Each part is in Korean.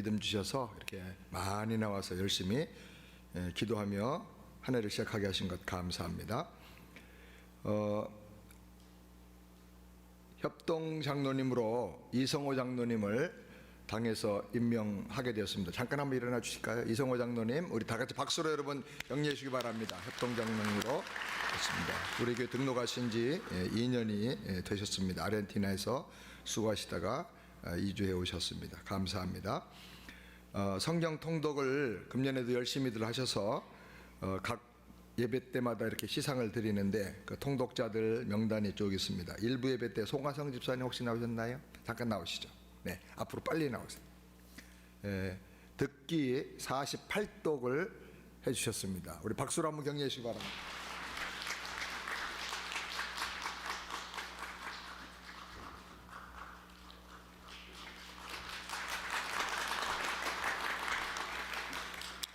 믿음 주셔서 이렇게 많이 나와서 열심히 기도하며 한 해를 시작하게 하신 것 감사합니다. 협동 장로님으로 이성호 장로님을 당에서 임명하게 되었습니다. 잠깐 한번 일어나 주실까요? 이성호 장로님, 우리 다 같이 박수로 여러분 격려해 주시기 바랍니다. 협동 장로님으로 됐습니다. 우리 교회 등록하신 지 2년이 되셨습니다. 아르헨티나에서 수고하시다가 이주해 오셨습니다. 감사합니다. 성경 통독을 금년에도 열심히들 하셔서 각 예배 때마다 이렇게 시상을 드리는데 그 통독자들 명단이 쭉 있습니다. 일부 예배 때 송하성 집사님 혹시 나오셨나요? 잠깐 나오시죠. 네, 앞으로 빨리 나오세요. 듣기 48독을 해주셨습니다. 우리 박수로 한번 격려해 주시기 바랍니다.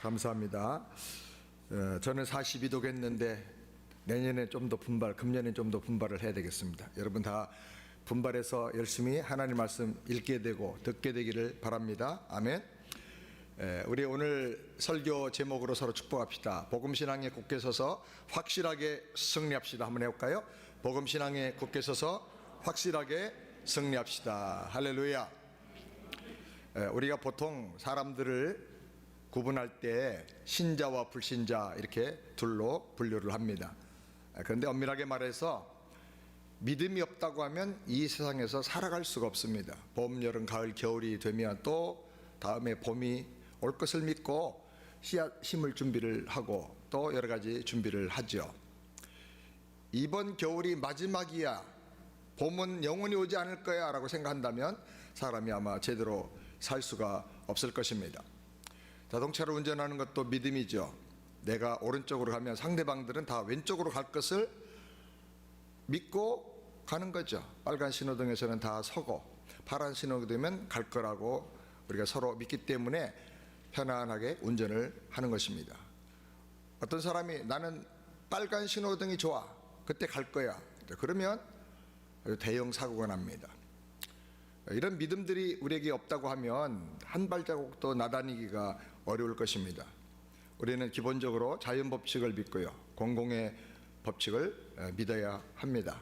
감사합니다. 저는 42독 했는데 내년에 좀 더 금년에 좀 더 분발을 해야 되겠습니다. 여러분 다 분발해서 열심히 하나님 말씀 읽게 되고 듣게 되기를 바랍니다. 아멘. 우리 오늘 설교 제목으로 서로 축복합시다. 복음신앙에 굳게 서서 확실하게 승리합시다. 한번 해볼까요? 복음신앙에 굳게 서서 확실하게 승리합시다. 할렐루야. 우리가 보통 사람들을 구분할 때 신자와 불신자 이렇게 둘로 분류를 합니다. 그런데 엄밀하게 말해서 믿음이 없다고 하면 이 세상에서 살아갈 수가 없습니다. 봄, 여름, 가을, 겨울이 되면 또 다음에 봄이 올 것을 믿고 씨앗 심을 준비를 하고 또 여러 가지 준비를 하죠. 이번 겨울이 마지막이야, 봄은 영원히 오지 않을 거야 라고 생각한다면 사람이 아마 제대로 살 수가 없을 것입니다. 자동차를 운전하는 것도 믿음이죠. 내가 오른쪽으로 가면 상대방들은 다 왼쪽으로 갈 것을 믿고 가는 거죠. 빨간 신호등에서는 다 서고 파란 신호가 되면 갈 거라고 우리가 서로 믿기 때문에 편안하게 운전을 하는 것입니다. 어떤 사람이 나는 빨간 신호등이 좋아, 그때 갈 거야, 그러면 대형 사고가 납니다. 이런 믿음들이 우리에게 없다고 하면 한 발자국도 나다니기가 어려울 것입니다. 우리는 기본적으로 자연법칙을 믿고요, 공공의 법칙을 믿어야 합니다.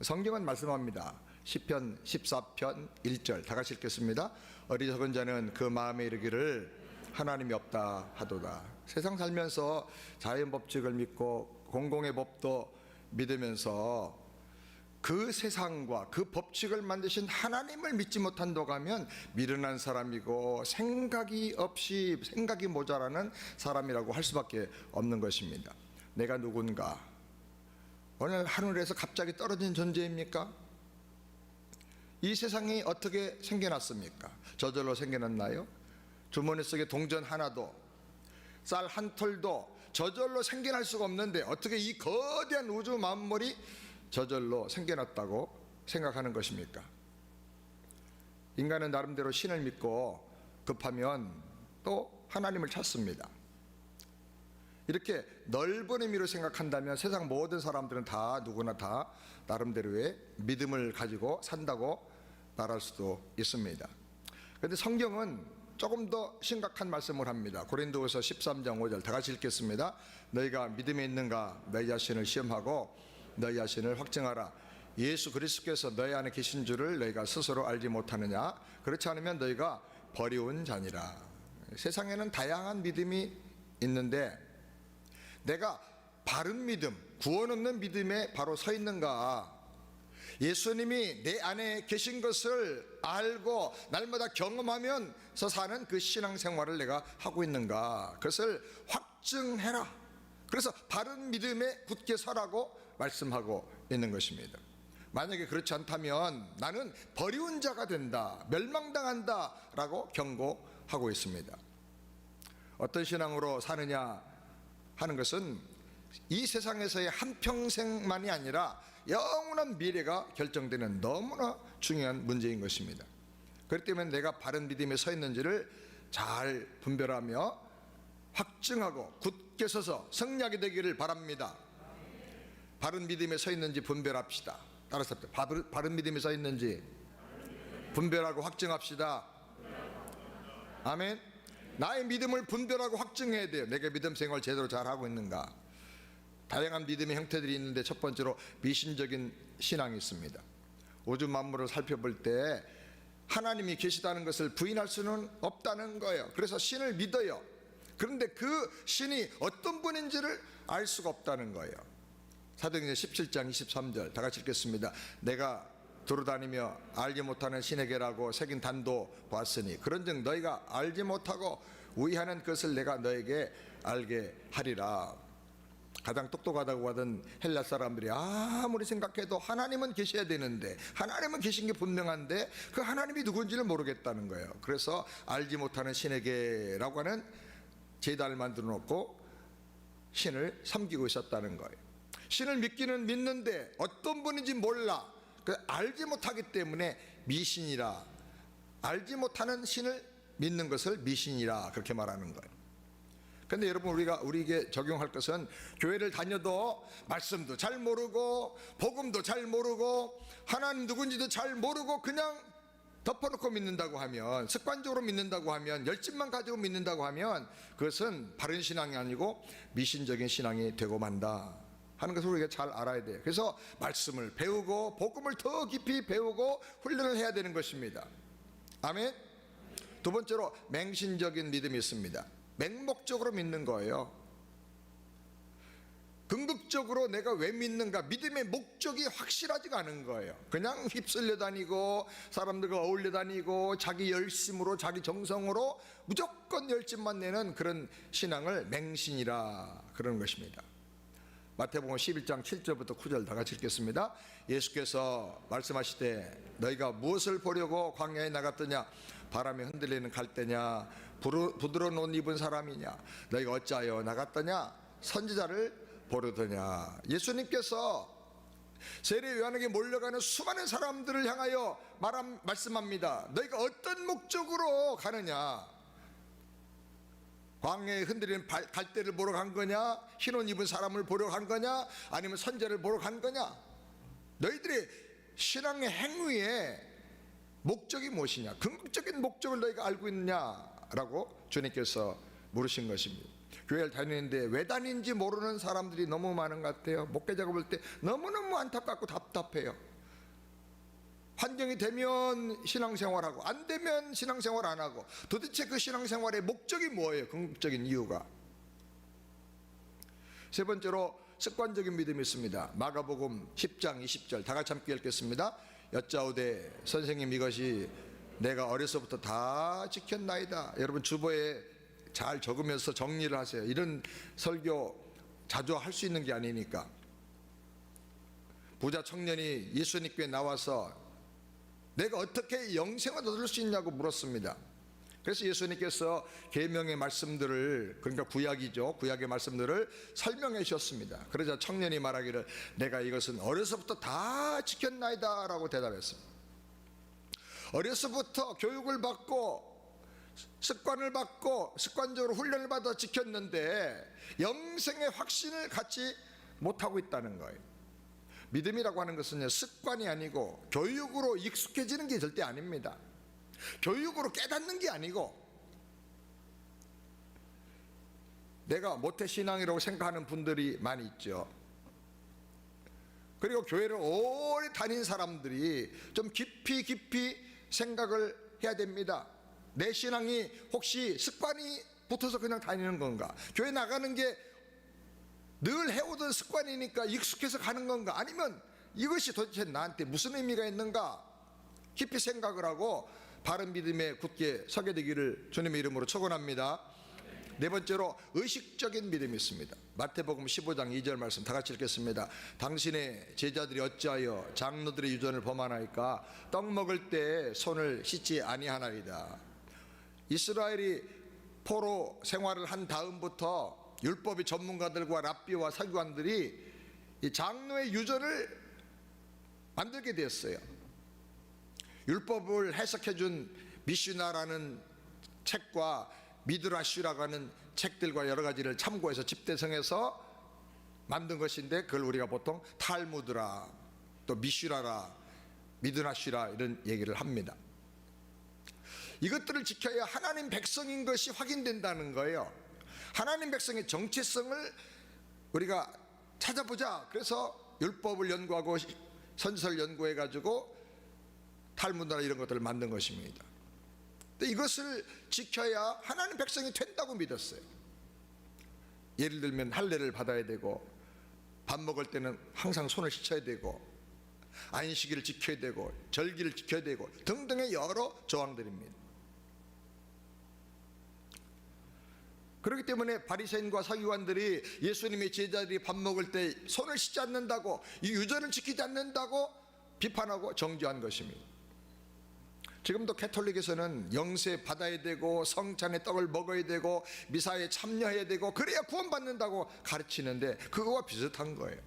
성경은 말씀합니다. 시편 14편 1절 다 같이 읽겠습니다. 어리석은 자는 그 마음에 이르기를 하나님이 없다 하도다. 세상 살면서 자연법칙을 믿고 공공의 법도 믿으면서 그 세상과 그 법칙을 만드신 하나님을 믿지 못한다고 하면 미련한 사람이고 생각이 모자라는 사람이라고 할 수밖에 없는 것입니다. 내가 누군가? 오늘 하늘에서 갑자기 떨어진 존재입니까? 이 세상이 어떻게 생겨났습니까? 저절로 생겨났나요? 주머니 속에 동전 하나도, 쌀 한 톨도 저절로 생겨날 수가 없는데 어떻게 이 거대한 우주 만물이 저절로 생겨났다고 생각하는 것입니까? 인간은 나름대로 신을 믿고 급하면 또 하나님을 찾습니다. 이렇게 넓은 의미로 생각한다면 세상 모든 사람들은 다 누구나 다 나름대로의 믿음을 가지고 산다고 말할 수도 있습니다. 그런데 성경은 조금 더 심각한 말씀을 합니다. 고린도후서 13장 5절 다 같이 읽겠습니다. 너희가 믿음에 있는가 너희 자신을 시험하고 너희 자신을 확증하라. 예수 그리스도께서 너희 안에 계신 줄을 너희가 스스로 알지 못하느냐? 그렇지 않으면 너희가 버리운 자니라. 세상에는 다양한 믿음이 있는데 내가 바른 믿음, 구원 얻는 믿음에 바로 서 있는가? 예수님이 내 안에 계신 것을 알고 날마다 경험하면서 사는 그 신앙생활을 내가 하고 있는가? 그것을 확증해라. 그래서 바른 믿음에 굳게 서라고 말씀하고 있는 것입니다. 만약에 그렇지 않다면 나는 버리운 자가 된다, 멸망당한다 라고 경고하고 있습니다. 어떤 신앙으로 사느냐 하는 것은 이 세상에서의 한평생만이 아니라 영원한 미래가 결정되는 너무나 중요한 문제인 것입니다. 그렇기 때문에 내가 바른 믿음에 서 있는지를 잘 분별하며 확증하고 굳게 서서 승리하게 되기를 바랍니다. 바른 믿음에 서 있는지 분별합시다. 따라서 바른 믿음에 서 있는지 분별하고 확증합시다. 아멘. 나의 믿음을 분별하고 확증해야 돼요. 내가 믿음 생활 제대로 잘하고 있는가. 다양한 믿음의 형태들이 있는데 첫 번째로 미신적인 신앙이 있습니다. 우주 만물을 살펴볼 때 하나님이 계시다는 것을 부인할 수는 없다는 거예요. 그래서 신을 믿어요. 그런데 그 신이 어떤 분인지를 알 수가 없다는 거예요. 사도행전 17장 23절 다 같이 읽겠습니다. 내가 돌아다니며 알지 못하는 신에게라고 새긴 단도 보았으니 그런즉 너희가 알지 못하고 우의하는 것을 내가 너에게 알게 하리라. 가장 똑똑하다고 하던 헬라 사람들이 아무리 생각해도 하나님은 계셔야 되는데, 하나님은 계신 게 분명한데 그 하나님이 누군지를 모르겠다는 거예요. 그래서 알지 못하는 신에게라고 하는 제단을 만들어 놓고 신을 섬기고 있었다는 거예요. 신을 믿기는 믿는데 어떤 분인지 몰라. 알지 못하기 때문에 미신이라, 알지 못하는 신을 믿는 것을 미신이라 그렇게 말하는 거예요. 근데 여러분, 우리에게 적용할 것은 교회를 다녀도 말씀도 잘 모르고 복음도 잘 모르고 하나님 누군지도 잘 모르고 그냥 덮어놓고 믿는다고 하면, 습관적으로 믿는다고 하면, 열심만 가지고 믿는다고 하면 그것은 바른 신앙이 아니고 미신적인 신앙이 되고 만다 하는 것을 우리가 잘 알아야 돼요. 그래서 말씀을 배우고 복음을 더 깊이 배우고 훈련을 해야 되는 것입니다. 아멘. 두 번째로 맹신적인 믿음이 있습니다. 맹목적으로 믿는 거예요. 궁극적으로 내가 왜 믿는가, 믿음의 목적이 확실하지가 않은 거예요. 그냥 휩쓸려 다니고 사람들과 어울려 다니고 자기 열심으로 자기 정성으로 무조건 열심만 내는 그런 신앙을 맹신이라 그러는 것입니다. 마태복음 11장 7절부터 9절 다 같이 읽겠습니다. 예수께서 말씀하시되 너희가 무엇을 보려고 광야에 나갔더냐? 바람에 흔들리는 갈대냐? 부드러운 옷 입은 사람이냐? 너희가 어찌하여 나갔더냐? 선지자를 보려더냐? 예수님께서 세례 요한에게 몰려가는 수많은 사람들을 향하여 말씀합니다. 너희가 어떤 목적으로 가느냐? 광야에 흔들리는 갈대를 보러 간 거냐? 흰 옷 입은 사람을 보러 간 거냐? 아니면 선제를 보러 간 거냐? 너희들의 신앙의 행위의 목적이 무엇이냐? 궁극적인 목적을 너희가 알고 있느냐라고 주님께서 물으신 것입니다. 교회를 다니는데 왜 다니는지 모르는 사람들이 너무 많은 것 같아요. 목회자가 볼 때 너무너무 안타깝고 답답해요. 환경이 되면 신앙생활하고 안 되면 신앙생활 안 하고, 도대체 그 신앙생활의 목적이 뭐예요? 궁극적인 이유가. 세 번째로 습관적인 믿음이 있습니다. 마가복음 10장 20절 다 같이 함께 읽겠습니다. 여짜오되 선생님 이것이 내가 어려서부터 다 지켰나이다. 여러분 주보에 잘 적으면서 정리를 하세요. 이런 설교 자주 할 수 있는 게 아니니까. 부자 청년이 예수님께 나와서 내가 어떻게 영생을 얻을 수 있냐고 물었습니다. 그래서 예수님께서 계명의 말씀들을, 그러니까 구약이죠, 구약의 말씀들을 설명해 주셨습니다. 그러자 청년이 말하기를 내가 이것은 어려서부터 다 지켰나이다 라고 대답했습니다. 어려서부터 교육을 받고 습관을 받고 습관적으로 훈련을 받아 지켰는데 영생의 확신을 갖지 못하고 있다는 거예요. 믿음이라고 하는 것은 습관이 아니고 교육으로 익숙해지는 게 절대 아닙니다. 교육으로 깨닫는 게 아니고, 내가 모태신앙이라고 생각하는 분들이 많이 있죠. 그리고 교회를 오래 다닌 사람들이 좀 깊이 생각을 해야 됩니다. 내 신앙이 혹시 습관이 붙어서 그냥 다니는 건가? 교회 나가는 게 늘 해오던 습관이니까 익숙해서 가는 건가? 아니면 이것이 도대체 나한테 무슨 의미가 있는가? 깊이 생각을 하고 바른 믿음에 굳게 서게 되기를 주님의 이름으로 축원합니다. 네 번째로 의식적인 믿음이 있습니다. 마태복음 15장 2절 말씀 다 같이 읽겠습니다. 당신의 제자들이 어찌하여 장로들의 유전을 범하나이까? 떡 먹을 때 손을 씻지 아니하나이다. 이스라엘이 포로 생활을 한 다음부터 율법의 전문가들과 랍비와 서기관들이 이 장로의 유전을 만들게 되었어요. 율법을 해석해준 미슈나라는 책과 미드라슈라고 하는 책들과 여러 가지를 참고해서 집대성해서 만든 것인데, 그걸 우리가 보통 탈무드라, 또 미슈라라, 미드라슈라 이런 얘기를 합니다. 이것들을 지켜야 하나님 백성인 것이 확인된다는 거예요. 하나님 백성의 정체성을 우리가 찾아보자. 그래서 율법을 연구하고 선지서를 연구해 가지고 탈무드나 이런 것들을 만든 것입니다. 근데 이것을 지켜야 하나님 백성이 된다고 믿었어요. 예를 들면 할례를 받아야 되고, 밥 먹을 때는 항상 손을 씻어야 되고, 안식일을 지켜야 되고, 절기를 지켜야 되고 등등의 여러 조항들입니다. 그렇기 때문에 바리새인과 서기관들이 예수님의 제자들이 밥 먹을 때 손을 씻지 않는다고, 이 유전을 지키지 않는다고 비판하고 정죄한 것입니다. 지금도 캐톨릭에서는 영세 받아야 되고, 성찬의 떡을 먹어야 되고, 미사에 참여해야 되고, 그래야 구원받는다고 가르치는데 그거와 비슷한 거예요.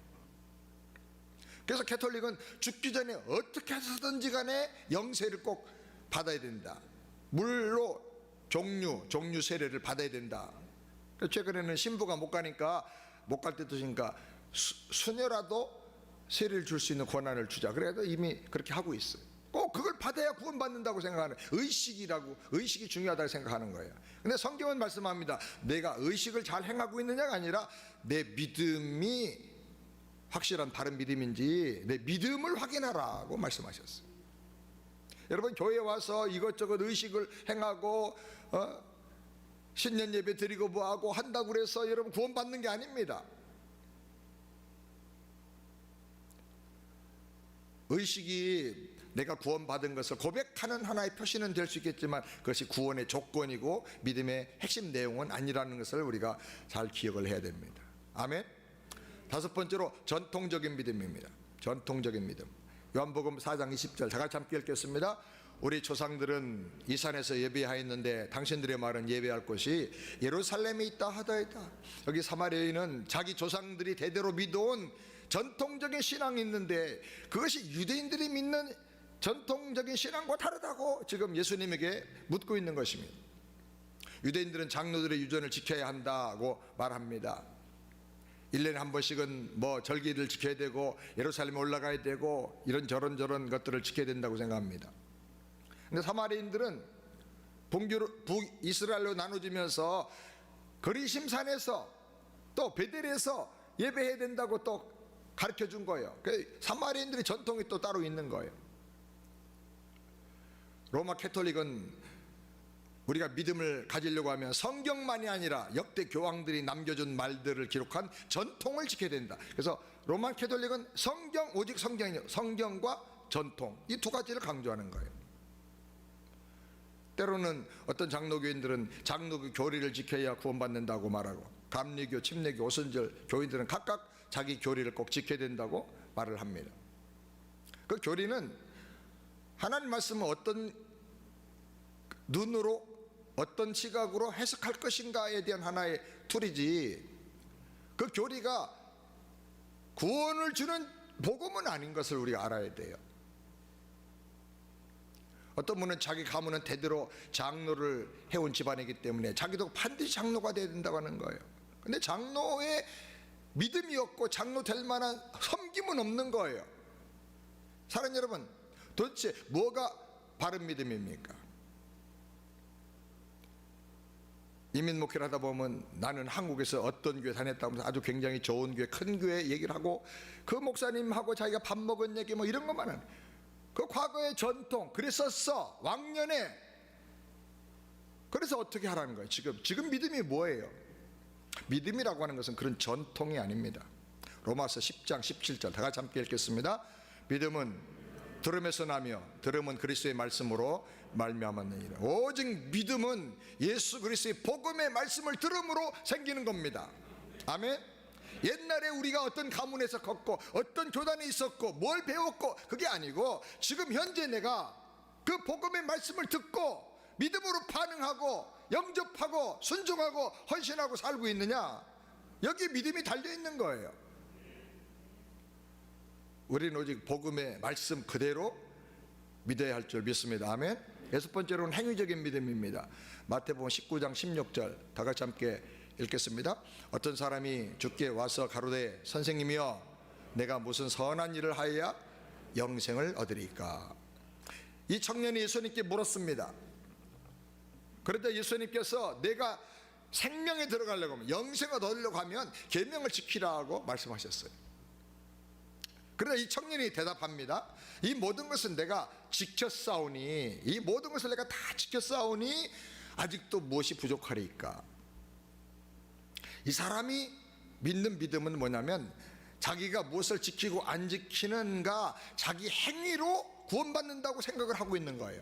그래서 캐톨릭은 죽기 전에 어떻게 해서든지 간에 영세를 꼭 받아야 된다. 물로 종류 세례를 받아야 된다. 최근에는 신부가 못 가니까, 못 갈 때 드시니까 수녀라도 세례를 줄 수 있는 권한을 주자. 그래도 이미 그렇게 하고 있어요. 꼭 그걸 받아야 구원받는다고 생각하는, 의식이 중요하다고 생각하는 거예요. 근데 성경은 말씀합니다. 내가 의식을 잘 행하고 있느냐가 아니라 내 믿음이 확실한 바른 믿음인지 내 믿음을 확인하라고 말씀하셨어요. 여러분, 교회에 와서 이것저것 의식을 행하고 신년 예배 드리고 뭐하고 한다고 그래서 여러분 구원받는 게 아닙니다. 의식이 내가 구원받은 것을 고백하는 하나의 표시는 될 수 있겠지만 그것이 구원의 조건이고 믿음의 핵심 내용은 아니라는 것을 우리가 잘 기억을 해야 됩니다. 아멘. 다섯 번째로 전통적인 믿음입니다. 전통적인 믿음. 요한복음 4장 20절 다 같이 함께 읽겠습니다. 우리 조상들은 이 산에서 예배하였는데 당신들의 말은 예배할 곳이 예루살렘에 있다 하다이다. 여기 사마리아인은 자기 조상들이 대대로 믿어온 전통적인 신앙이 있는데 그것이 유대인들이 믿는 전통적인 신앙과 다르다고 지금 예수님에게 묻고 있는 것입니다. 유대인들은 장로들의 유전을 지켜야 한다고 말합니다. 1년에 한 번씩은 뭐 절기를 지켜야 되고 예루살렘에 올라가야 되고 이런 것들을 지켜야 된다고 생각합니다. 근데 사마리아인들은 북이스라엘로 나눠지면서 거리심산에서 또 베델에서 예배해야 된다고 또 가르쳐 준 거예요. 사마리아인들의 전통이 또 따로 있는 거예요. 로마 캐톨릭은 우리가 믿음을 가지려고 하면 성경만이 아니라 역대 교황들이 남겨준 말들을 기록한 전통을 지켜야 된다. 그래서 로마 캐톨릭은 오직 성경이요, 성경과 전통, 이 두 가지를 강조하는 거예요. 때로는 어떤 장로교인들은 장로교 교리를 지켜야 구원받는다고 말하고, 감리교, 침례교, 오순절 교인들은 각각 자기 교리를 꼭 지켜야 된다고 말을 합니다. 그 교리는 하나님 말씀을 어떤 눈으로 어떤 시각으로 해석할 것인가에 대한 하나의 툴이지, 그 교리가 구원을 주는 복음은 아닌 것을 우리가 알아야 돼요. 어떤 분은 자기 가문은 대대로 장로를 해온 집안이기 때문에 자기도 반드시 장로가 돼야 된다고 하는 거예요. 근데 장로의 믿음이 없고 장로 될 만한 섬김은 없는 거예요. 사랑하는 여러분, 도대체 뭐가 바른 믿음입니까? 이민 목회를 하다 보면 나는 한국에서 어떤 교회 다녔다고 하면서 아주 굉장히 좋은 교회, 큰 교회 얘기를 하고 그 목사님하고 자기가 밥 먹은 얘기 뭐 이런 것만 하는, 그 과거의 전통 그랬었어 왕년에. 그래서 어떻게 하라는 거예요? 지금 믿음이 뭐예요? 믿음이라고 하는 것은 그런 전통이 아닙니다. 로마서 10장 17절 다 같이 함께 읽겠습니다. 믿음은 들음에서 나며 들음은 그리스도의 말씀으로 말미암았느니라. 오직 믿음은 예수 그리스도의 복음의 말씀을 들음으로 생기는 겁니다. 아멘. 옛날에 우리가 어떤 가문에서 컸고 어떤 교단에 있었고 뭘 배웠고 그게 아니고 지금 현재 내가 그 복음의 말씀을 듣고 믿음으로 반응하고 영접하고 순종하고 헌신하고 살고 있느냐, 여기 믿음이 달려있는 거예요. 우리는 오직 복음의 말씀 그대로 믿어야 할 줄 믿습니다. 아멘. 여섯 번째로는 행위적인 믿음입니다. 마태복음 19장 16절 다 같이 함께 읽겠습니다. 어떤 사람이 주께 와서 가로되 선생님이여 내가 무슨 선한 일을 하여야 영생을 얻으리까. 이 청년이 예수님께 물었습니다. 그런데 예수님께서 내가 생명에 들어가려고 하면, 영생을 얻으려고 하면 계명을 지키라고 말씀하셨어요. 그러나 이 청년이 대답합니다. 이 모든 것은 내가 지켰사오니, 이 모든 것을 내가 다 지켰사오니 아직도 무엇이 부족하리까? 이 사람이 믿는 믿음은 뭐냐면, 자기가 무엇을 지키고 안 지키는가, 자기 행위로 구원받는다고 생각을 하고 있는 거예요.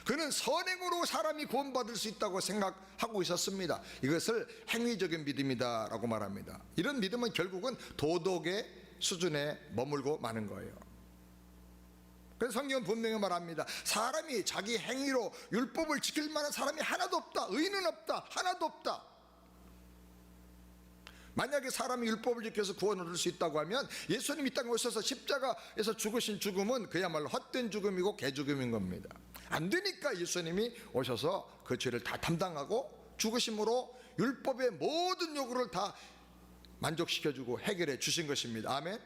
그는 선행으로 사람이 구원받을 수 있다고 생각하고 있었습니다. 이것을 행위적인 믿음이다라고 말합니다. 이런 믿음은 결국은 도덕의 수준에 머물고 마는 거예요. 그래서 성경은 분명히 말합니다. 사람이 자기 행위로 율법을 지킬 만한 사람이 하나도 없다. 의인은 없다. 하나도 없다. 만약에 사람이 율법을 지켜서 구원을 얻을 수 있다고 하면 예수님이 이 땅에 오셔서 십자가에서 죽으신 죽음은 그야말로 헛된 죽음이고 개죽음인 겁니다. 안 되니까 예수님이 오셔서 그 죄를 다 담당하고 죽으심으로 율법의 모든 요구를 다 만족시켜주고 해결해 주신 것입니다. 아멘.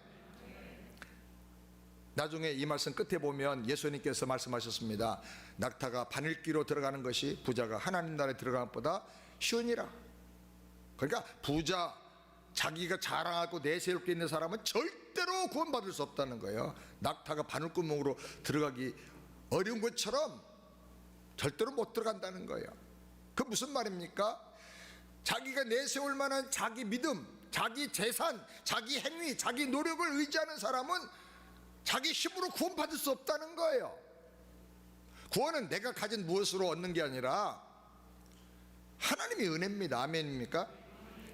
나중에 이 말씀 끝에 보면 예수님께서 말씀하셨습니다. 낙타가 바늘귀로 들어가는 것이 부자가 하나님 나라에 들어가는 것보다 쉬우니라. 그러니까 부자, 자기가 자랑하고 내세롭게 있는 사람은 절대로 구원받을 수 없다는 거예요. 낙타가 바늘구멍으로 들어가기 어려운 것처럼 절대로 못 들어간다는 거예요. 그 무슨 말입니까? 자기가 내세울 만한 자기 믿음, 자기 재산, 자기 행위, 자기 노력을 의지하는 사람은 자기 힘으로 구원받을 수 없다는 거예요. 구원은 내가 가진 무엇으로 얻는 게 아니라 하나님의 은혜입니다. 아멘입니까?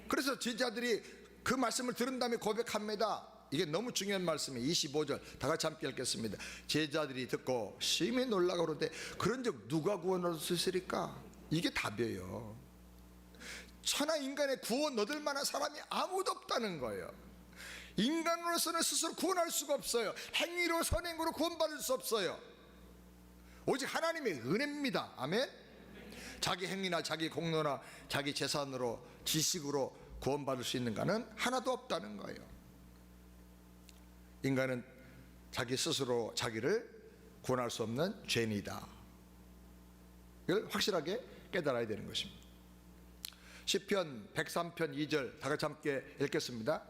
그래서 제자들이 그 말씀을 들은 다음에 고백합니다. 이게 너무 중요한 말씀이에요. 25절 다 같이 함께 읽겠습니다. 제자들이 듣고 심히 놀라고 그러는데, 그런즉 누가 구원 얻을 수 있으리까? 이게 답이에요. 천하 인간의 구원 얻을 만한 사람이 아무도 없다는 거예요. 인간으로서는 스스로 구원할 수가 없어요. 행위로, 선행으로 구원받을 수 없어요. 오직 하나님의 은혜입니다. 아멘. 자기 행위나 자기 공로나 자기 재산으로, 지식으로 구원받을 수 있는가는 하나도 없다는 거예요. 인간은 자기 스스로 자기를 구원할 수 없는 죄인이다. 이걸 확실하게 깨달아야 되는 것입니다. 시편 103편 2절 다 같이 함께 읽겠습니다.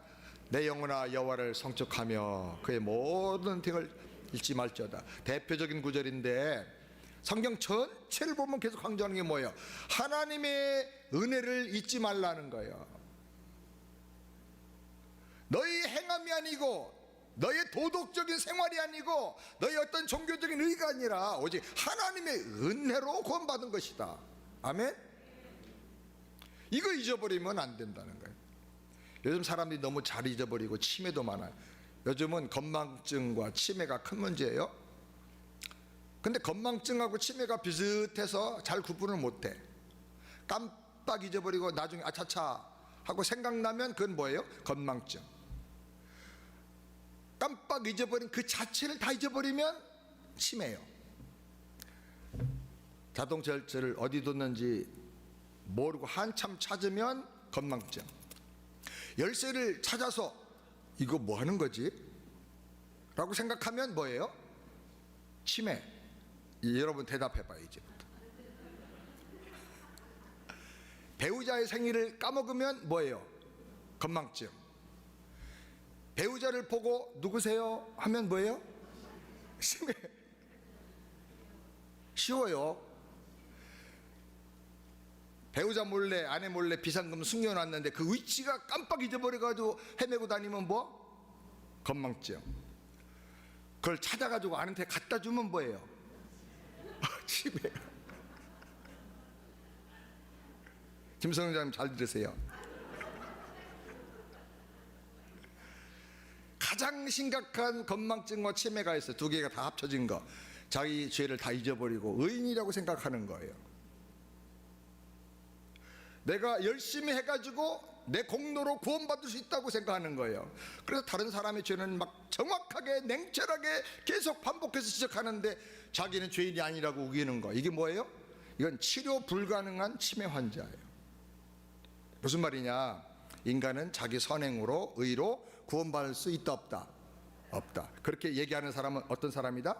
내 영혼아 여호와를 성축하며 그의 모든 등을 잊지 말지어다. 대표적인 구절인데 성경 전체를 보면 계속 강조하는 게 뭐예요? 하나님의 은혜를 잊지 말라는 거예요. 너희 행함이 아니고, 너의 도덕적인 생활이 아니고, 너의 어떤 종교적인 의가 아니라 오직 하나님의 은혜로 구원받은 것이다. 아멘. 이거 잊어버리면 안 된다는 거예요. 요즘 사람들이 너무 잘 잊어버리고 치매도 많아요. 요즘은 건망증과 치매가 큰 문제예요. 근데 건망증하고 치매가 비슷해서 잘 구분을 못해. 깜빡 잊어버리고 나중에 아차차 하고 생각나면 그건 뭐예요? 건망증. 깜빡 잊어버린 그 자체를 다 잊어버리면 치매예요. 자동차 열쇠를 어디 뒀는지 모르고 한참 찾으면 건망증. 열쇠를 찾아서 이거 뭐 하는 거지? 라고 생각하면 뭐예요? 치매. 여러분 대답해봐요. 이제부터. 배우자의 생일을 까먹으면 뭐예요? 건망증. 배우자를 보고 누구세요? 하면 뭐예요? 치매. 쉬워요. 배우자 몰래, 아내 몰래 비상금 숨겨놨는데 그 위치가 깜빡 잊어버려가지고 헤매고 다니면 뭐? 건망증. 그걸 찾아가지고 아내한테 갖다 주면 뭐예요? 치매. 김성영 장님 잘 들으세요. 가장 심각한 건망증과 치매가 있어요. 두 개가 다 합쳐진 거. 자기 죄를 다 잊어버리고 의인이라고 생각하는 거예요. 내가 열심히 해가지고 내 공로로 구원받을 수 있다고 생각하는 거예요. 그래서 다른 사람의 죄는 막 정확하게 냉철하게 계속 반복해서 지적하는데 자기는 죄인이 아니라고 우기는 거. 이게 뭐예요? 이건 치료 불가능한 치매 환자예요. 무슨 말이냐? 인간은 자기 선행으로, 의로 구원받을 수 있다 없다? 없다. 그렇게 얘기하는 사람은 어떤 사람이다?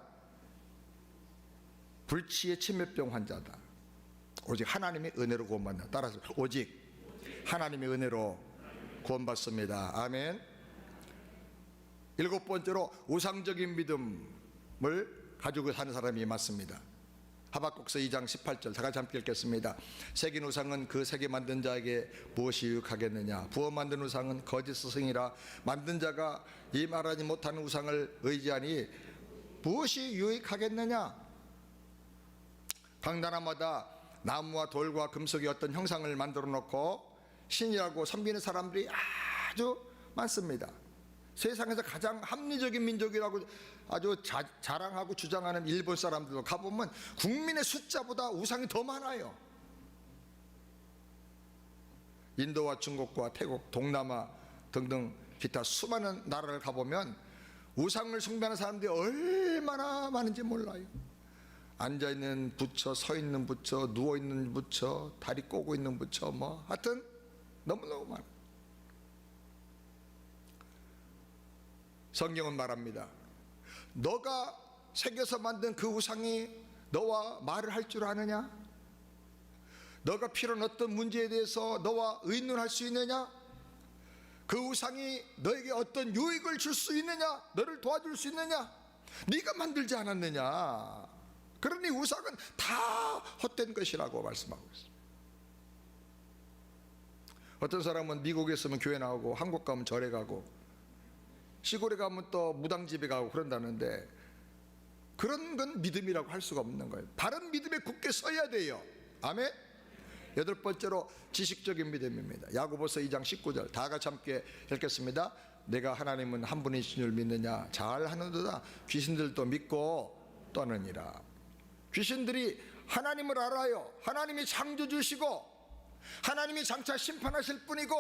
불치의 치매병 환자다. 오직 하나님의 은혜로 구원받는다. 따라서 오직 하나님의 은혜로 구원받습니다. 아멘. 7번째로 우상적인 믿음을 가지고 사는 사람이 맞습니다. 하박국서 2장 18절 다 같이 함께 읽겠습니다. 새긴 우상은 그 새겨 만든 자에게 무엇이 유익하겠느냐. 부어 만든 우상은 거짓 스승이라 만든 자가 이 말하지 못하는 우상을 의지하니 무엇이 유익하겠느냐. 강단함마다 나무와 돌과 금속의 어떤 형상을 만들어 놓고 신이라고 섬기는 사람들이 아주 많습니다. 세상에서 가장 합리적인 민족이라고 아주 자랑하고 주장하는 일본 사람들도 가보면 국민의 숫자보다 우상이 더 많아요. 인도와 중국과 태국, 동남아 등등 기타 수많은 나라를 가보면 우상을 숭배하는 사람들이 얼마나 많은지 몰라요. 앉아있는 부처, 서있는 부처, 누워있는 부처, 다리 꼬고 있는 부처, 뭐 하여튼 너무너무 많아요. 성경은 말합니다. 너가 새겨서 만든 그 우상이 너와 말을 할 줄 아느냐? 너가 필요한 어떤 문제에 대해서 너와 의논할 수 있느냐? 그 우상이 너에게 어떤 유익을 줄 수 있느냐? 너를 도와줄 수 있느냐? 네가 만들지 않았느냐? 그러니 우상은 다 헛된 것이라고 말씀하고 있습니다. 어떤 사람은 미국에 있으면 교회 나오고 한국 가면 절에 가고 시골에 가면 또 무당집에 가고 그런다는데 그런 건 믿음이라고 할 수가 없는 거예요. 바른 믿음에 굳게 서야 돼요. 아멘. 8번째로 지식적인 믿음입니다. 야고보서 2장 19절 다 같이 함께 읽겠습니다. 내가 하나님은 한 분이신 줄 믿느냐. 잘하는도다. 귀신들도 믿고 떠느니라. 귀신들이 하나님을 알아요. 하나님이 창조주시고 하나님이 장차 심판하실 분이고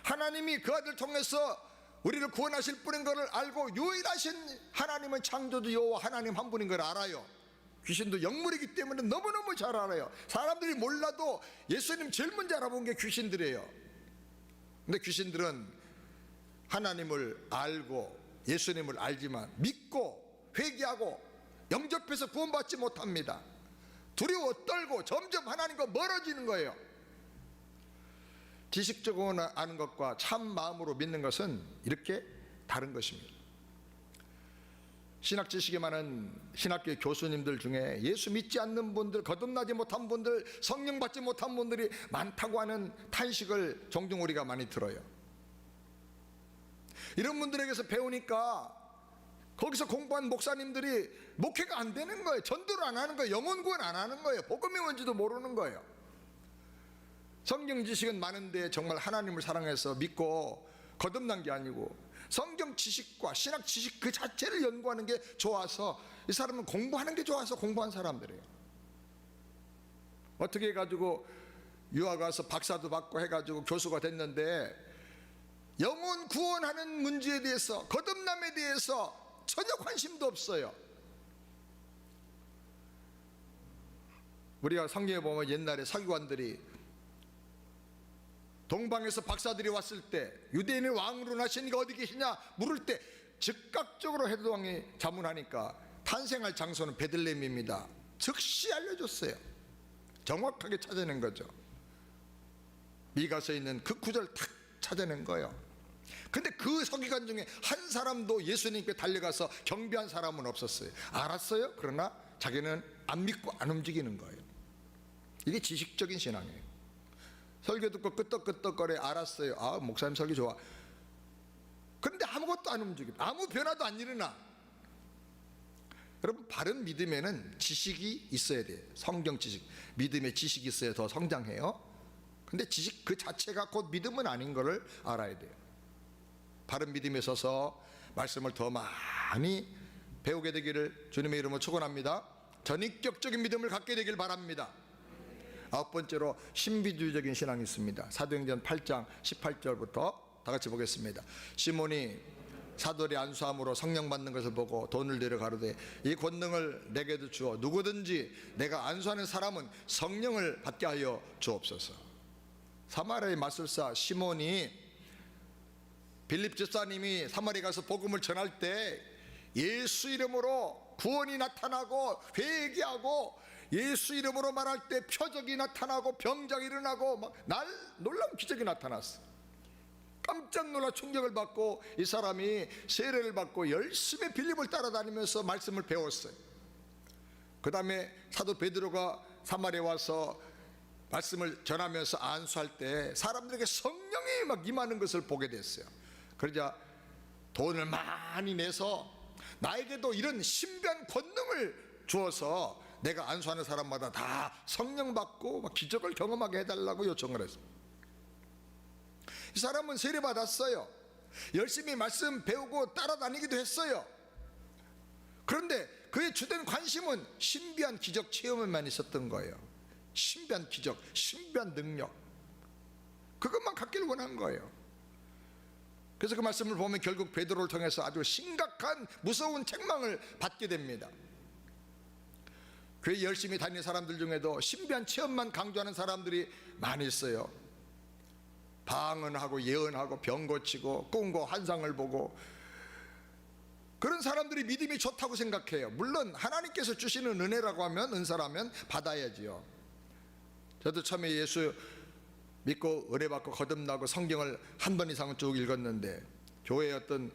하나님이 그 아들 통해서 우리를 구원하실 분인 것을 알고 유일하신 하나님은 창조주 여호와 하나님 한 분인 걸 알아요. 귀신도 영물이기 때문에 너무너무 잘 알아요. 사람들이 몰라도 예수님 제일 먼저 알아본 게 귀신들이에요. 근데 귀신들은 하나님을 알고 예수님을 알지만 믿고 회개하고 영접해서 구원받지 못합니다. 두려워 떨고 점점 하나님과 멀어지는 거예요. 지식적으로 아는 것과 참 마음으로 믿는 것은 이렇게 다른 것입니다. 신학 지식이 많은 신학교 교수님들 중에 예수 믿지 않는 분들, 거듭나지 못한 분들, 성령 받지 못한 분들이 많다고 하는 탄식을 종종 우리가 많이 들어요. 이런 분들에게서 배우니까 거기서 공부한 목사님들이 목회가 안 되는 거예요. 전도를 안 하는 거예요. 영혼 구원 안 하는 거예요. 복음이 뭔지도 모르는 거예요. 성경 지식은 많은데 정말 하나님을 사랑해서 믿고 거듭난 게 아니고 성경 지식과 신학 지식 그 자체를 연구하는 게 좋아서 이 사람은 공부하는 게 좋아서 공부한 사람들이에요. 어떻게 해가지고 유학 가서 박사도 받고 해가지고 교수가 됐는데 영혼 구원하는 문제에 대해서 거듭남에 대해서 전혀 관심도 없어요. 우리가 성경에 보면 옛날에 서기관들이 동방에서 박사들이 왔을 때 유대인의 왕으로 나신 이가 어디 계시냐 물을 때 즉각적으로 헤롯 왕이 자문하니까 탄생할 장소는 베들레헴입니다. 즉시 알려줬어요. 정확하게 찾아낸 거죠. 미가서에 있는 그 구절을 탁 찾아낸 거예요. 근데 그 서기관 중에 한 사람도 예수님께 달려가서 경배한 사람은 없었어요. 알았어요. 그러나 자기는 안 믿고 안 움직이는 거예요. 이게 지식적인 신앙이에요. 설교 듣고 끄떡끄떡거려. 알았어요. 아, 목사님 설교 좋아. 그런데 아무것도 안 움직여. 아무 변화도 안 일어나. 여러분, 바른 믿음에는 지식이 있어야 돼요. 성경 지식, 믿음의 지식이 있어야 더 성장해요. 근데 지식 그 자체가 곧 믿음은 아닌 것을 알아야 돼요. 바른 믿음에 서서 말씀을 더 많이 배우게 되기를 주님의 이름으로 축원합니다. 전인격적인 믿음을 갖게 되길 바랍니다. 9번째로 신비주의적인 신앙이 있습니다. 사도행전 8장 18절부터 다 같이 보겠습니다. 시몬이 사도들이 안수함으로 성령 받는 것을 보고 돈을 들여 가로되 이 권능을 내게도 주어 누구든지 내가 안수하는 사람은 성령을 받게 하여 주옵소서. 사마리아의 마술사 시몬이 빌립 집사님이 사마리아 가서 복음을 전할 때 예수 이름으로 구원이 나타나고 회개하고 예수 이름으로 말할 때 표적이 나타나고 병자가 일어나고 막 놀라운 기적이 나타났어. 깜짝 놀라 충격을 받고 이 사람이 세례를 받고 열심히 빌립을 따라다니면서 말씀을 배웠어요. 그 다음에 사도 베드로가 사마리아에 와서 말씀을 전하면서 안수할 때 사람들에게 성령이 막 임하는 것을 보게 됐어요. 그러자 돈을 많이 내서 나에게도 이런 신비한 권능을 주어서 내가 안수하는 사람마다 다 성령 받고 막 기적을 경험하게 해달라고 요청을 했습니다. 이 사람은 세례 받았어요. 열심히 말씀 배우고 따라다니기도 했어요. 그런데 그의 주된 관심은 신비한 기적 체험에만 있었던 거예요. 신비한 기적, 신비한 능력, 그것만 갖기를 원한 거예요. 그래서 그 말씀을 보면 결국 베드로를 통해서 아주 심각한 무서운 책망을 받게 됩니다. 교회 열심히 다니는 사람들 중에도 신비한 체험만 강조하는 사람들이 많이 있어요. 방언하고 예언하고 병 고치고 꿈과 환상을 보고, 그런 사람들이 믿음이 좋다고 생각해요. 물론 하나님께서 주시는 은혜라고 하면, 은사라면 받아야지요. 저도 처음에 예수 믿고 은혜 받고 거듭나고 성경을 한 번 이상은 쭉 읽었는데, 교회에 어떤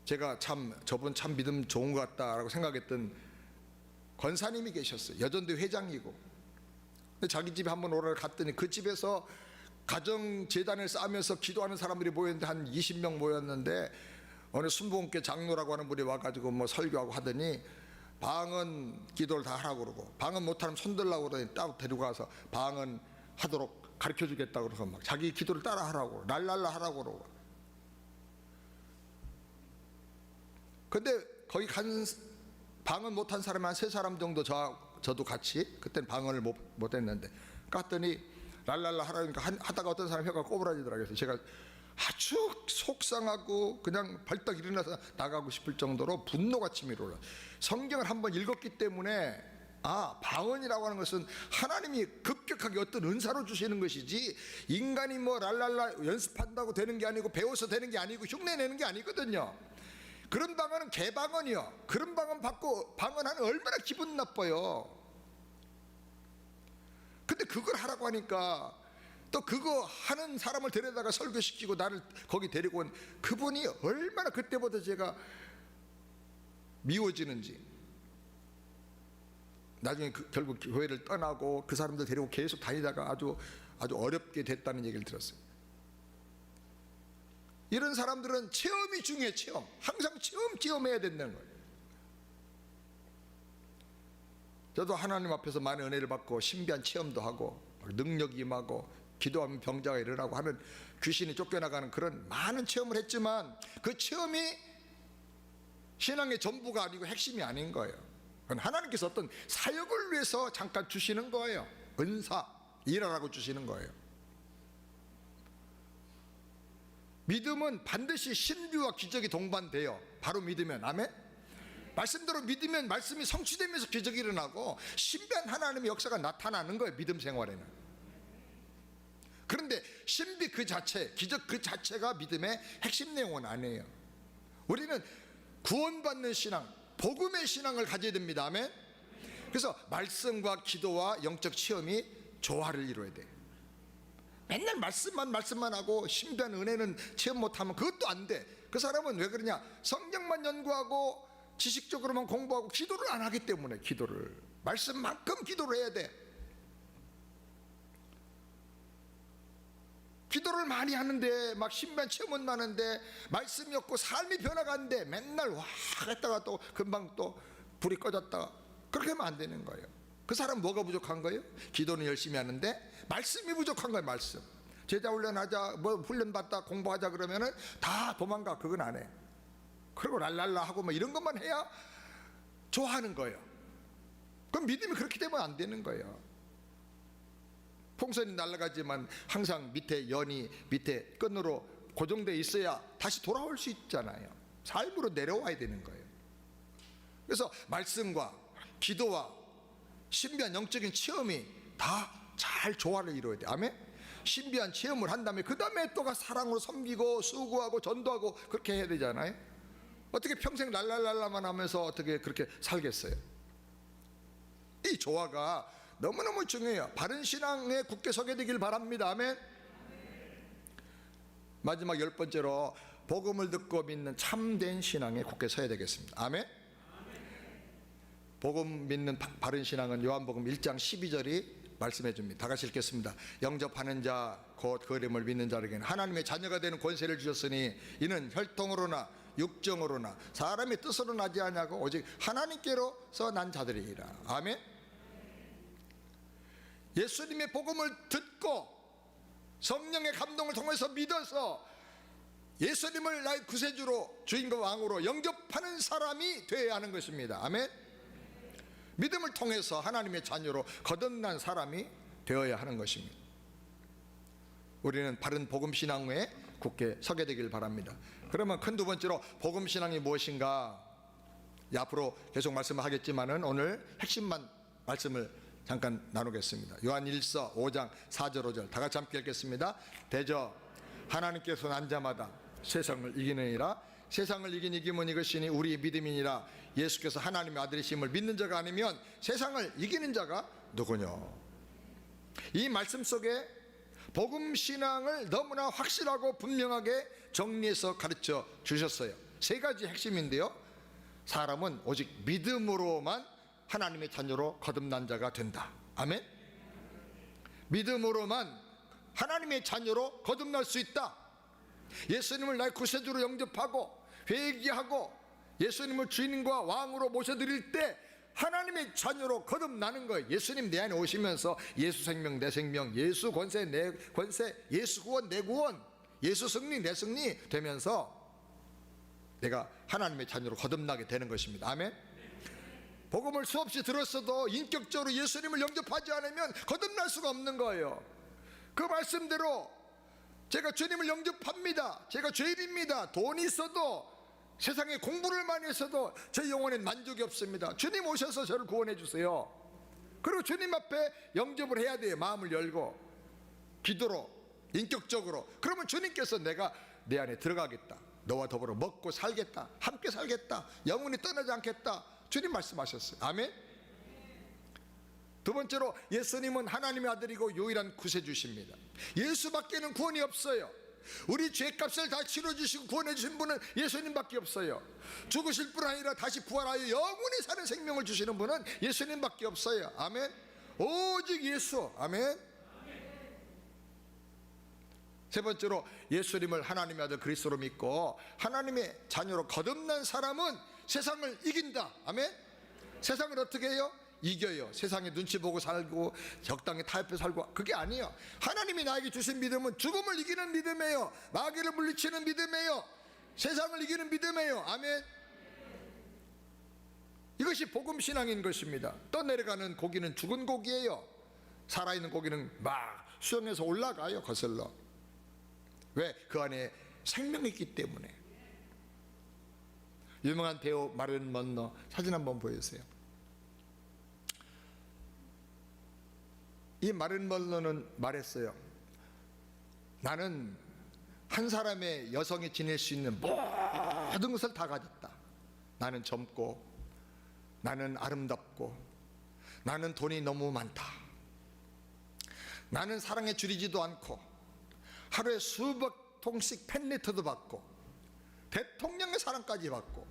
제가 참 저분 참 믿음 좋은 것 같다라고 생각했던 권사님이 계셨어요. 여전대 회장이고. 근데 자기 집에 한번 오러 갔더니 그 집에서 가정재단을 쌓으면서 기도하는 사람들이 모였는데 한 20명 모였는데, 어느 순복음교회 장로라고 하는 분이 와가지고 뭐 설교하고 하더니 방언 기도를 다 하라고 그러고, 방언 못하면 손들라고 그러더니 딱 데리고 가서 방언 하도록 가르쳐 주겠다고 그래서 막 자기 기도를 따라 하라고, 랄랄라 하라고 그러고. 근데 거기 간 방언 못한 사람이 한 3사람 정도 저도 같이, 그때는 방언을 못했는데 갔더니 랄랄라 하라니까 하다가 어떤 사람이 혀가 꼬부라지더라고요. 그래서 제가 아주 속상하고 그냥 벌떡 일어나서 나가고 싶을 정도로 분노가 치밀어 올라. 성경을 한번 읽었기 때문에 방언이라고 하는 것은 하나님이 급격하게 어떤 은사로 주시는 것이지, 인간이 뭐 랄랄라 연습한다고 되는 게 아니고 배워서 되는 게 아니고 흉내내는 게 아니거든요. 그런 방언은 개방언이요. 그런 방언 받고 방언하면 얼마나 기분 나빠요. 근데 그걸 하라고 하니까 또 그거 하는 사람을 데려다가 설교시키고 나를 거기 데리고 온 그분이 얼마나 그때보다 제가 미워지는지. 나중에 결국 교회를 떠나고 그 사람들 데리고 계속 다니다가 아주 어렵게 됐다는 얘기를 들었어요. 이런 사람들은 체험이 중요해. 체험, 항상 체험해야 된다는 거예요. 저도 하나님 앞에서 많은 은혜를 받고 신비한 체험도 하고 능력이 임하고 기도하면 병자가 일어나고 하는, 귀신이 쫓겨나가는 그런 많은 체험을 했지만 그 체험이 신앙의 전부가 아니고 핵심이 아닌 거예요. 그건 하나님께서 어떤 사역을 위해서 잠깐 주시는 거예요. 은사, 일하라고 주시는 거예요. 믿음은 반드시 신비와 기적이 동반돼요. 바로 믿으면. 아멘. 말씀대로 믿으면 말씀이 성취되면서 기적이 일어나고 신비한 하나님의 역사가 나타나는 거예요. 믿음 생활에는. 그런데 신비 그 자체, 기적 그 자체가 믿음의 핵심 내용은 아니에요. 우리는 구원받는 신앙, 복음의 신앙을 가져야 됩니다. 아멘. 그래서 말씀과 기도와 영적 체험이 조화를 이루어야 돼. 맨날 말씀만 하고 신비한 은혜는 체험 못하면 그것도 안 돼. 그 사람은 왜 그러냐? 성경만 연구하고 지식적으로만 공부하고 기도를 안 하기 때문에. 기도를, 말씀만큼 기도를 해야 돼. 기도를 많이 하는데 막 신비한 체험은 많은데 말씀이 없고 삶이 변화가는데 맨날 와 했다가 또 금방 또 불이 꺼졌다가, 그렇게 하면 안 되는 거예요. 그 사람 뭐가 부족한 거예요? 기도는 열심히 하는데 말씀이 부족한 거예요. 말씀. 제자 훈련하자, 뭐 훈련받다 공부하자 그러면은 다 도망가. 그건 안 해. 그리고 랄랄라 하고 뭐 이런 것만 해야 좋아하는 거예요. 그럼 믿음이 그렇게 되면 안 되는 거예요. 풍선이 날아가지만 항상 밑에 연이 밑에 끈으로 고정되어 있어야 다시 돌아올 수 있잖아요. 삶으로 내려와야 되는 거예요. 그래서 말씀과 기도와 신비한 영적인 체험이 다 잘 조화를 이루어야 돼. 아멘. 신비한 체험을 한 다음에 그 다음에 또가 사랑으로 섬기고 수고하고 전도하고 그렇게 해야 되잖아요. 어떻게 평생 랄랄랄라만 하면서 어떻게 그렇게 살겠어요? 이 조화가 너무너무 중요해요. 바른 신앙에 굳게 서게 되길 바랍니다. 아멘. 마지막 10번째로 복음을 듣고 믿는 참된 신앙에 굳게 서야 되겠습니다. 아멘. 복음 믿는 바른 신앙은 요한복음 1장 12절이 말씀해 줍니다. 다 같이 읽겠습니다. 영접하는 자 곧 그 이름을 믿는 자에게는 하나님의 자녀가 되는 권세를 주셨으니 이는 혈통으로나 육정으로나 사람의 뜻으로 나지 아니하고 오직 하나님께로서 난 자들이라. 아멘. 예수님의 복음을 듣고 성령의 감동을 통해서 믿어서 예수님을 나의 구세주로 주인과 왕으로 영접하는 사람이 되어야 하는 것입니다. 아멘. 믿음을 통해서 하나님의 자녀로 거듭난 사람이 되어야 하는 것입니다. 우리는 바른 복음신앙에 굳게 서게 되길 바랍니다. 그러면 큰 두 번째로 복음신앙이 무엇인가, 앞으로 계속 말씀을 하겠지만은 오늘 핵심만 말씀을 잠깐 나누겠습니다. 요한 1서 5장 4절 5절 다 같이 함께 읽겠습니다. 대저 하나님께서 난 자마다 세상을 이기느니라. 세상을 이긴 이김은 이것이니 우리의 믿음이니라. 예수께서 하나님의 아들이심을 믿는 자가 아니면 세상을 이기는 자가 누구냐. 이 말씀 속에 복음신앙을 너무나 확실하고 분명하게 정리해서 가르쳐 주셨어요. 세 가지 핵심인데요. 사람은 오직 믿음으로만 하나님의 자녀로 거듭난 자가 된다. 아멘. 믿음으로만 하나님의 자녀로 거듭날 수 있다. 예수님을 나의 구세주로 영접하고 회개하고 예수님을 주인과 왕으로 모셔드릴 때 하나님의 자녀로 거듭나는 거예요. 예수님 내 안에 오시면서 예수 생명 내 생명, 예수 권세 내 권세, 예수 구원 내 구원, 예수 승리 내 승리 되면서 내가 하나님의 자녀로 거듭나게 되는 것입니다. 아멘. 복음을 수없이 들었어도 인격적으로 예수님을 영접하지 않으면 거듭날 수가 없는 거예요. 그 말씀대로 제가 주님을 영접합니다. 제가 죄인입니다. 돈이 있어도 세상에 공부를 많이 했어도 제 영혼엔 만족이 없습니다. 주님 오셔서 저를 구원해 주세요. 그리고 주님 앞에 영접을 해야 돼요. 마음을 열고 기도로 인격적으로. 그러면 주님께서 내가 내 안에 들어가겠다, 너와 더불어 먹고 살겠다, 함께 살겠다, 영원히 떠나지 않겠다, 주님 말씀하셨어요. 아멘. 두 번째로 예수님은 하나님의 아들이고 유일한 구세주십니다. 예수밖에는 구원이 없어요. 우리 죄값을 다 치러주시고 구원해 주신 분은 예수님밖에 없어요. 죽으실 뿐 아니라 다시 부활하여 영원히 사는 생명을 주시는 분은 예수님밖에 없어요. 아멘. 오직 예수. 아멘. 세 번째로 예수님을 하나님의 아들 그리스도로 믿고 하나님의 자녀로 거듭난 사람은 세상을 이긴다. 아멘. 세상을 어떻게 해요? 이겨요. 세상에 눈치 보고 살고 적당히 타협해 살고 그게 아니에요. 하나님이 나에게 주신 믿음은 죽음을 이기는 믿음이에요. 마귀를 물리치는 믿음이에요. 세상을 이기는 믿음이에요. 아멘. 이것이 복음신앙인 것입니다. 떠내려가는 고기는 죽은 고기예요. 살아있는 고기는 막 수영해서 올라가요. 거슬러. 왜? 그 안에 생명이 있기 때문에. 유명한 배우 마릴린 먼로 사진 한번 보여주세요. 이 마릴린 먼로는 말했어요. 나는 한 사람의 여성이 지낼 수 있는 모든 것을 다 가졌다. 나는 젊고, 나는 아름답고, 나는 돈이 너무 많다. 나는 사랑에 줄이지도 않고 하루에 수백 통씩 팬레터도 받고 대통령의 사랑까지 받고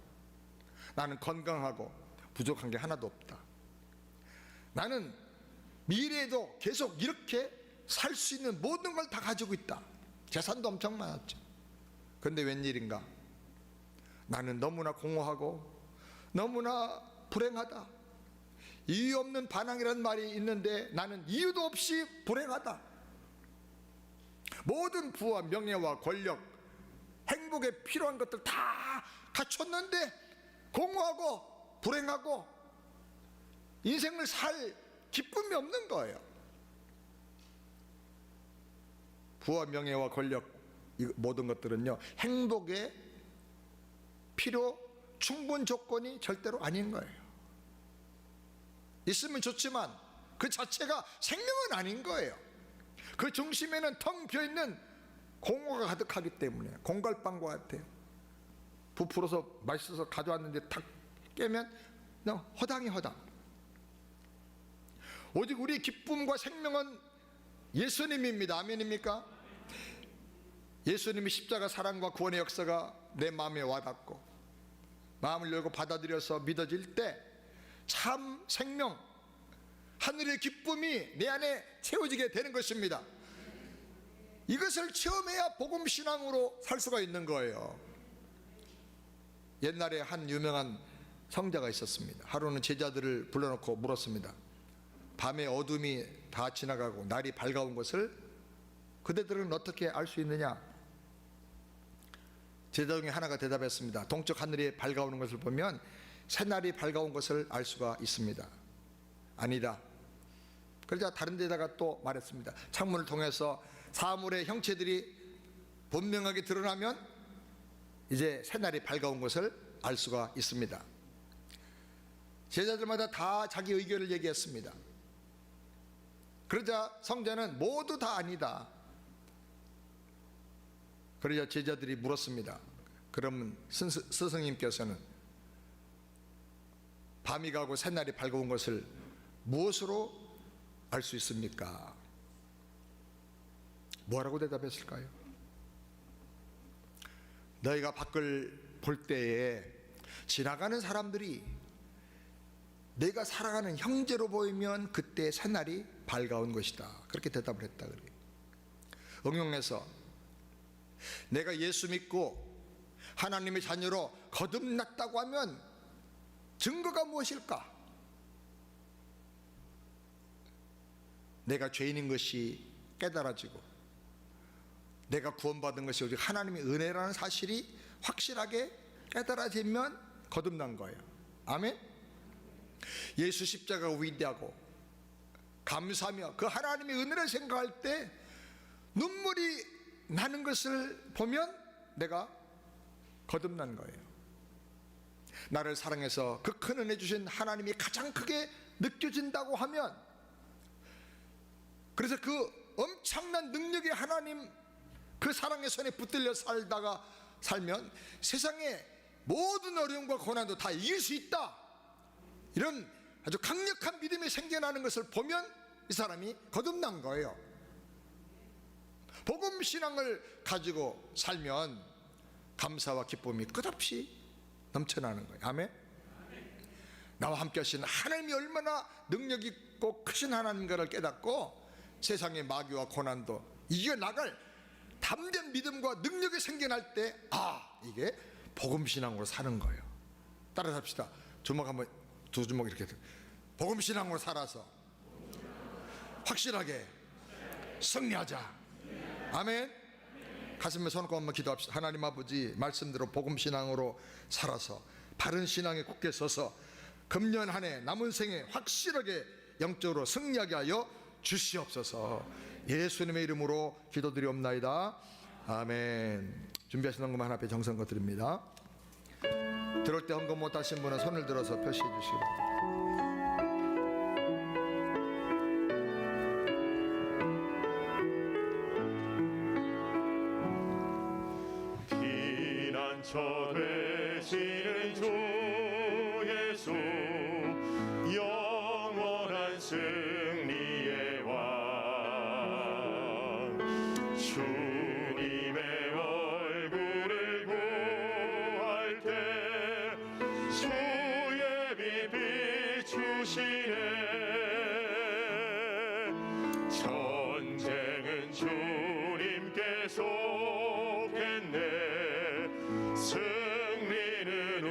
나는 건강하고 부족한 게 하나도 없다. 나는 미래에도 계속 이렇게 살 수 있는 모든 걸 다 가지고 있다. 재산도 엄청 많았죠. 그런데 웬일인가? 나는 너무나 공허하고 너무나 불행하다. 이유 없는 반항이라는 말이 있는데 나는 이유도 없이 불행하다. 모든 부와 명예와 권력, 행복에 필요한 것들 다 갖췄는데 공허하고 불행하고 인생을 살 기쁨이 없는 거예요. 부와 명예와 권력, 이 모든 것들은요, 행복의 필요 충분 조건이 절대로 아닌 거예요. 있으면 좋지만 그 자체가 생명은 아닌 거예요. 그 중심에는 텅 비어있는 공허가 가득하기 때문에 공갈빵과 같아요. 부풀어서 맛있어서 가져왔는데 탁 깨면 그냥 허당이 허당. 오직 우리의 기쁨과 생명은 예수님입니다. 아멘입니까? 예수님의 십자가 사랑과 구원의 역사가 내 마음에 와닿고 마음을 열고 받아들여서 믿어질 때 참 생명, 하늘의 기쁨이 내 안에 채워지게 되는 것입니다. 이것을 체험해야 복음신앙으로 살 수가 있는 거예요. 옛날에 한 유명한 성자가 있었습니다. 하루는 제자들을 불러놓고 물었습니다. 밤의 어둠이 다 지나가고 날이 밝아온 것을 그대들은 어떻게 알 수 있느냐? 제자 중에 하나가 대답했습니다. 동쪽 하늘이 밝아오는 것을 보면 새날이 밝아온 것을 알 수가 있습니다. 아니다. 그러자 다른 데다가 또 말했습니다. 창문을 통해서 사물의 형체들이 분명하게 드러나면 이제 새날이 밝아온 것을 알 수가 있습니다. 제자들마다 다 자기 의견을 얘기했습니다. 그러자 성자는 모두 다 아니다. 그러자 제자들이 물었습니다. 그러면 스승님께서는 밤이 가고 새날이 밝아온 것을 무엇으로 알 수 있습니까? 뭐라고 대답했을까요? 너희가 밖을 볼 때에 지나가는 사람들이 내가 살아가는 형제로 보이면 그때 새날이 밝아온 것이다. 그렇게 대답을 했다. 응용해서 내가 예수 믿고 하나님의 자녀로 거듭났다고 하면 증거가 무엇일까? 내가 죄인인 것이 깨달아지고 내가 구원받은 것이 오직 하나님의 은혜라는 사실이 확실하게 깨달아지면 거듭난 거예요. 아멘? 예수 십자가가 위대하고 감사하며 그 하나님의 은혜를 생각할 때 눈물이 나는 것을 보면 내가 거듭난 거예요. 나를 사랑해서 그 큰 은혜 주신 하나님이 가장 크게 느껴진다고 하면, 그래서 그 엄청난 능력의 하나님 그 사랑의 손에 붙들려 살면 세상의 모든 어려움과 고난도 다 이길 수 있다, 이런 아주 강력한 믿음이 생겨나는 것을 보면 이 사람이 거듭난 거예요. 복음신앙을 가지고 살면 감사와 기쁨이 끝없이 넘쳐나는 거예요. 아멘? 나와 함께 하시는 하나님이 얼마나 능력 있고 크신 하나님과를 깨닫고 세상의 마귀와 고난도 이겨나갈 담대한 믿음과 능력이 생겨날 때, 이게 복음신앙으로 사는 거예요. 따라서 합시다. 주먹 한번, 두 주먹 이렇게. 복음신앙으로 살아서 확실하게 승리하자. 아멘. 가슴에 손 얹고 한번 기도합시다. 하나님 아버지, 말씀대로 복음신앙으로 살아서 바른 신앙에 굳게 서서 금년 한 해 남은 생에 확실하게 영적으로 승리하게 하여 주시옵소서. 예수님의 이름으로 기도드리옵나이다. 아멘. 준비하신 헌금 하나 앞에 정성껏 드립니다. 들을 때 헌금 못하신 분은 손을 들어서 표시해 주시기 바랍니다. 저 되시는 주 예수, 영원한 승리의 왕, 주님의 얼굴을 구할 때 주의 빛 비추시네. 전쟁은 주님께 속했네. 승리는